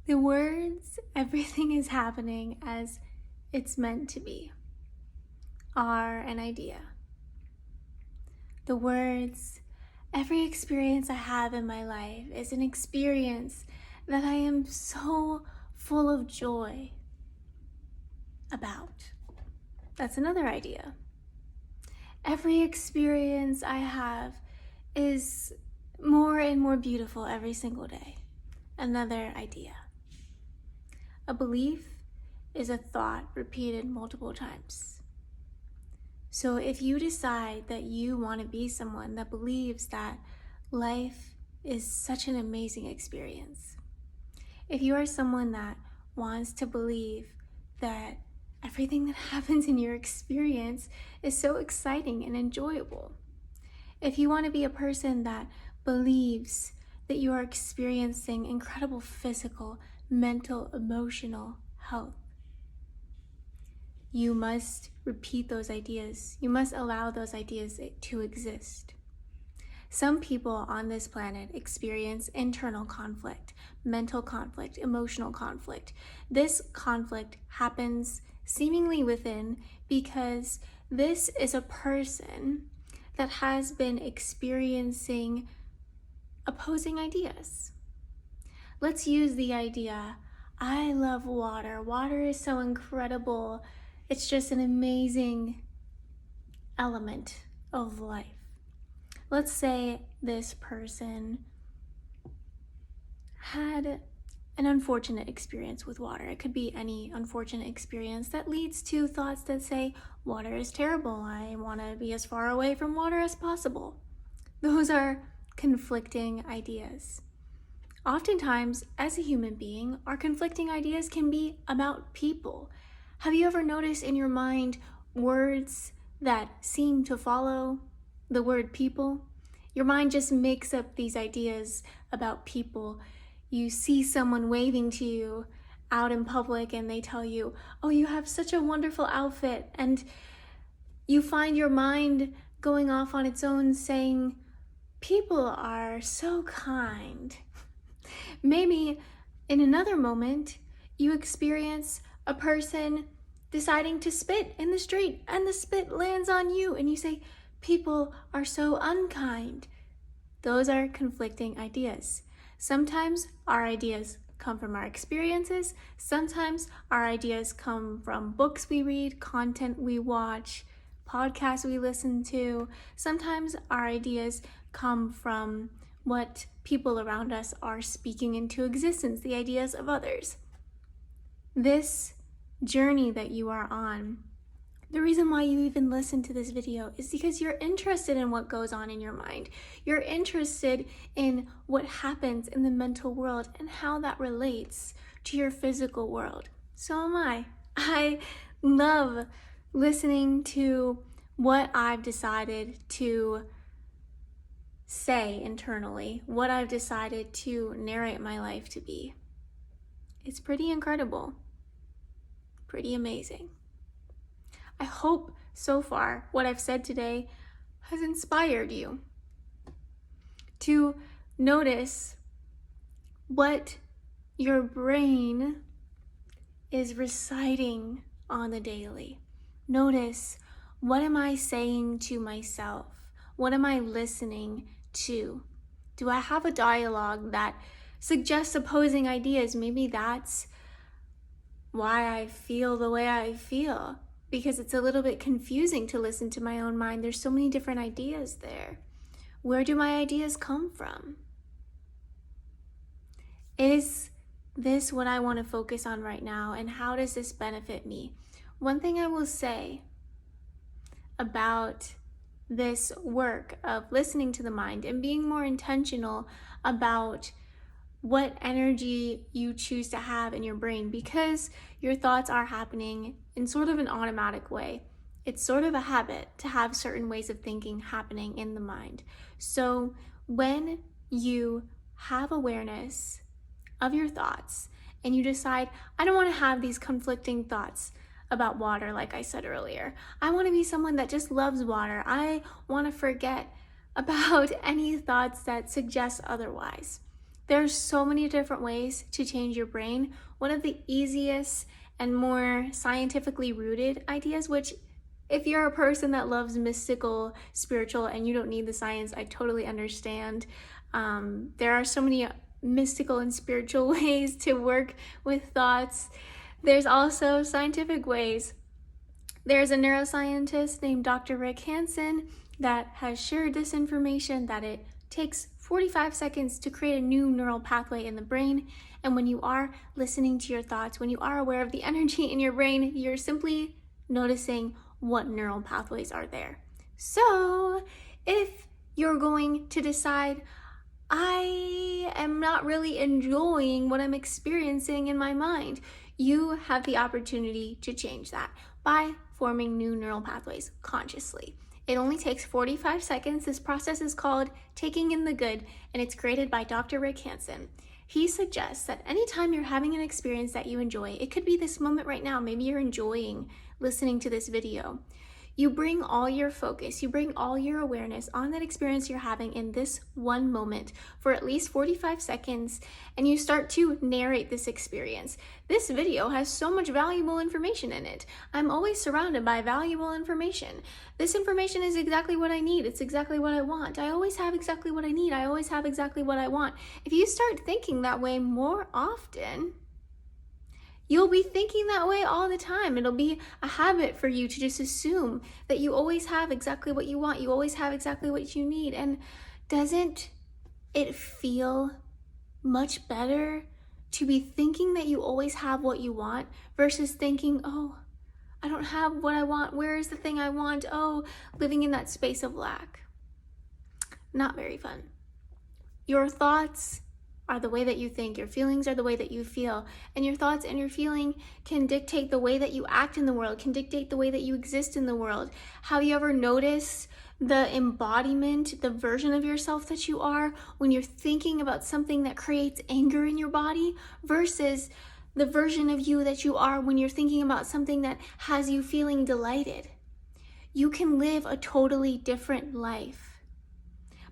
The words, everything is happening as it's meant to be, are an idea. The words, every experience I have in my life is an experience that I am so full of joy about. That's another idea. Every experience I have is more and more beautiful every single day. Another idea. A belief is a thought repeated multiple times. So if you decide that you want to be someone that believes that life is such an amazing experience, if you are someone that wants to believe that everything that happens in your experience is so exciting and enjoyable, if you want to be a person that believes that you are experiencing incredible physical, mental, emotional health, you must repeat those ideas. You must allow those ideas to exist. Some people on this planet experience internal conflict, mental conflict, emotional conflict. This conflict happens seemingly within because this is a person that has been experiencing opposing ideas. Let's use the idea, I love water. Water is so incredible. It's just an amazing element of life. Let's say this person had an unfortunate experience with water. It could be any unfortunate experience that leads to thoughts that say, water is terrible. I want to be as far away from water as possible. Those are conflicting ideas. Oftentimes, as a human being, our conflicting ideas can be about people. Have you ever noticed in your mind words that seem to follow the word people? Your mind just makes up these ideas about people. You see someone waving to you out in public and they tell you, oh, you have such a wonderful outfit. And you find your mind going off on its own saying, people are so kind. Maybe in another moment, you experience a person deciding to spit in the street and the spit lands on you and you say, people are so unkind. Those are conflicting ideas. Sometimes our ideas come from our experiences. Sometimes our ideas come from books we read, content we watch, podcasts we listen to. Sometimes our ideas come from what people around us are speaking into existence, the ideas of others. This journey that you are on, the reason why you even listen to this video is because you're interested in what goes on in your mind. You're interested in what happens in the mental world and how that relates to your physical world. So am I. I love listening to what I've decided to say internally, what I've decided to narrate my life to be. It's pretty incredible, pretty amazing. I hope so far what I've said today has inspired you to notice what your brain is reciting on the daily. Notice, what am I saying to myself? What am I listening to? Do I have a dialogue that suggests opposing ideas? Maybe that's why I feel the way I feel, because it's a little bit confusing to listen to my own mind. There's so many different ideas there. Where do my ideas come from? Is this what I want to focus on right now, and how does this benefit me? One thing I will say about this work of listening to the mind and being more intentional about what energy you choose to have in your brain, because your thoughts are happening in sort of an automatic way. It's sort of a habit to have certain ways of thinking happening in the mind. So when you have awareness of your thoughts and you decide, I don't want to have these conflicting thoughts about water, like I said earlier. I want to be someone that just loves water. I want to forget about any thoughts that suggest otherwise. There's so many different ways to change your brain. One of the easiest and more scientifically rooted ideas, which if you're a person that loves mystical, spiritual, and you don't need the science, I totally understand. There are so many mystical and spiritual ways to work with thoughts. There's also scientific ways. There's a neuroscientist named Dr. Rick Hansen that has shared this information that it takes 45 seconds to create a new neural pathway in the brain. And when you are listening to your thoughts, when you are aware of the energy in your brain, you're simply noticing what neural pathways are there. So if you're going to decide, I am not really enjoying what I'm experiencing in my mind, you have the opportunity to change that by forming new neural pathways consciously. It only takes 45 seconds. This process is called Taking in the Good, and it's created by Dr. Rick Hansen. He suggests that anytime you're having an experience that you enjoy, it could be this moment right now, maybe you're enjoying listening to this video, you bring all your focus, you bring all your awareness on that experience you're having in this one moment for at least 45 seconds, and you start to narrate this experience. This video has so much valuable information in it. I'm always surrounded by valuable information. This information is exactly what I need. It's exactly what I want. I always have exactly what I need. I always have exactly what I want. If you start thinking that way more often, you'll be thinking that way all the time. It'll be a habit for you to just assume that you always have exactly what you want. You always have exactly what you need. And doesn't it feel much better to be thinking that you always have what you want versus thinking, oh, I don't have what I want. Where is the thing I want? Oh, living in that space of lack. Not very fun. Your thoughts are the way that you think. Your feelings are the way that you feel. And your thoughts and your feeling can dictate the way that you act in the world, can dictate the way that you exist in the world. Have you ever noticed the embodiment, the version of yourself that you are when you're thinking about something that creates anger in your body versus the version of you that you are when you're thinking about something that has you feeling delighted? You can live a totally different life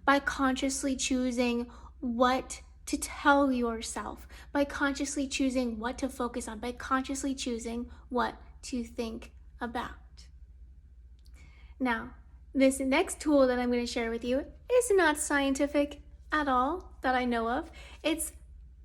by consciously choosing what to tell yourself, by consciously choosing what to focus on, by consciously choosing what to think about. Now, this next tool that I'm going to share with you is not scientific at all that I know of. It's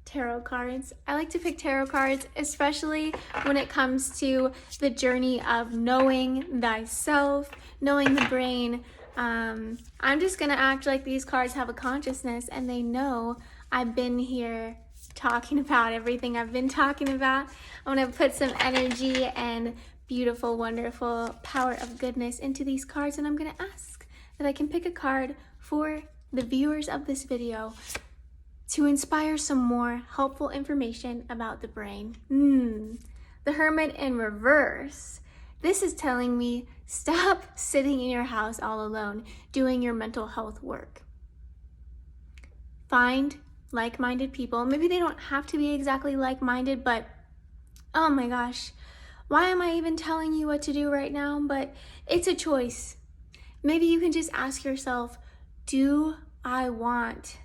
tarot cards. I like to pick tarot cards, especially when it comes to the journey of knowing thyself, knowing the brain. I'm just going to act like these cards have a consciousness and they know I've been here talking about everything I've been talking about. I'm going to put some energy and beautiful, wonderful power of goodness into these cards, and I'm going to ask that I can pick a card for the viewers of this video to inspire some more helpful information about the brain. The Hermit in reverse. This is telling me stop sitting in your house all alone doing your mental health work. Find like-minded people. Maybe they don't have to be exactly like-minded, but oh my gosh, why am I even telling you what to do right now? But it's a choice. Maybe you can just ask yourself, do I want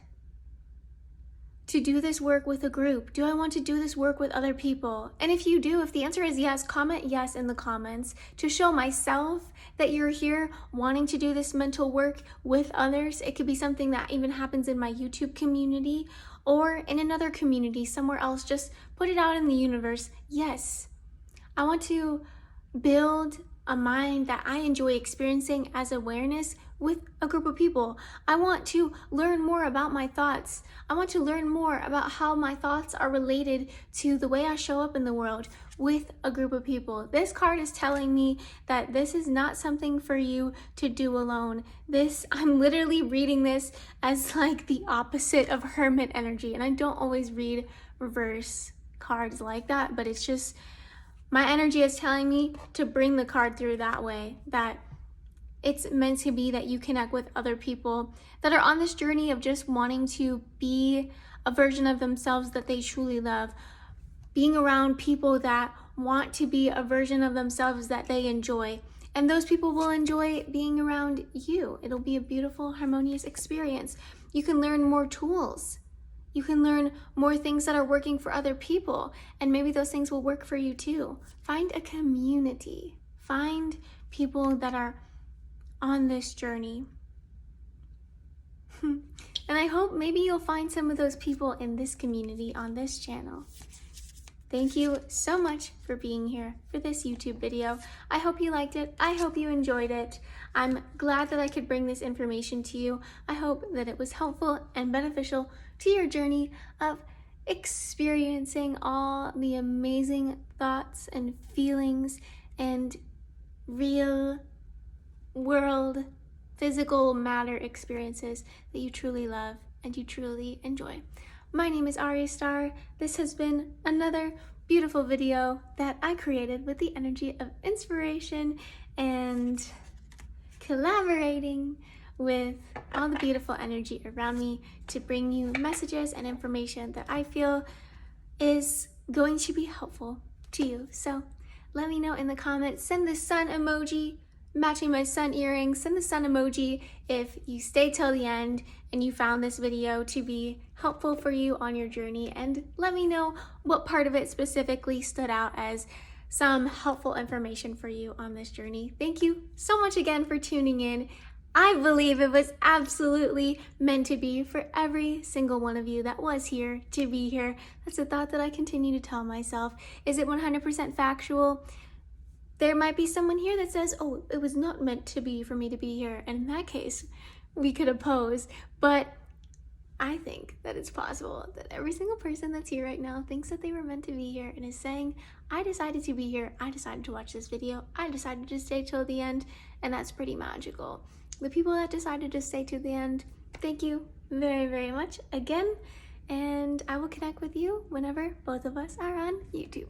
to do this work with a group? Do I want to do this work with other people? And if you do, if the answer is yes, comment yes in the comments to show myself that you're here wanting to do this mental work with others. It could be something that even happens in my YouTube community or in another community somewhere else. Just put it out in the universe. Yes, I want to build a mind that I enjoy experiencing as awareness with a group of people. I want to learn more about my thoughts. I want to learn more about how my thoughts are related to the way I show up in the world with a group of people. This card is telling me that this is not something for you to do alone. I'm literally reading this as like the opposite of Hermit energy, and I don't always read reverse cards like that, but it's just my energy is telling me to bring the card through that way, that it's meant to be that you connect with other people that are on this journey of just wanting to be a version of themselves that they truly love, being around people that want to be a version of themselves that they enjoy. And those people will enjoy being around you. It'll be a beautiful, harmonious experience. You can learn more tools You can learn more things that are working for other people, and maybe those things will work for you too. Find a community. Find people that are on this journey. And I hope maybe you'll find some of those people in this community on this channel. Thank you so much for being here for this YouTube video. I hope you liked it. I hope you enjoyed it. I'm glad that I could bring this information to you. I hope that it was helpful and beneficial to your journey of experiencing all the amazing thoughts and feelings and real world physical matter experiences that you truly love and you truly enjoy. My name is Arya Star. This has been another beautiful video that I created with the energy of inspiration and collaborating with all the beautiful energy around me to bring you messages and information that I feel is going to be helpful to you. So let me know in the comments. Send the sun emoji matching my sun earrings. Send the sun emoji if you stay till the end and you found this video to be helpful for you on your journey, and let me know what part of it specifically stood out as some helpful information for you on this journey. Thank you so much again for tuning in. I believe it was absolutely meant to be for every single one of you that was here to be here. That's a thought that I continue to tell myself. Is it 100% factual? There might be someone here that says, oh, it was not meant to be for me to be here. And in that case, we could oppose. But I think that it's possible that every single person that's here right now thinks that they were meant to be here and is saying, I decided to be here. I decided to watch this video. I decided to stay till the end. And that's pretty magical. The people that decided to stay to the end, thank you very, very much again. And I will connect with you whenever both of us are on YouTube.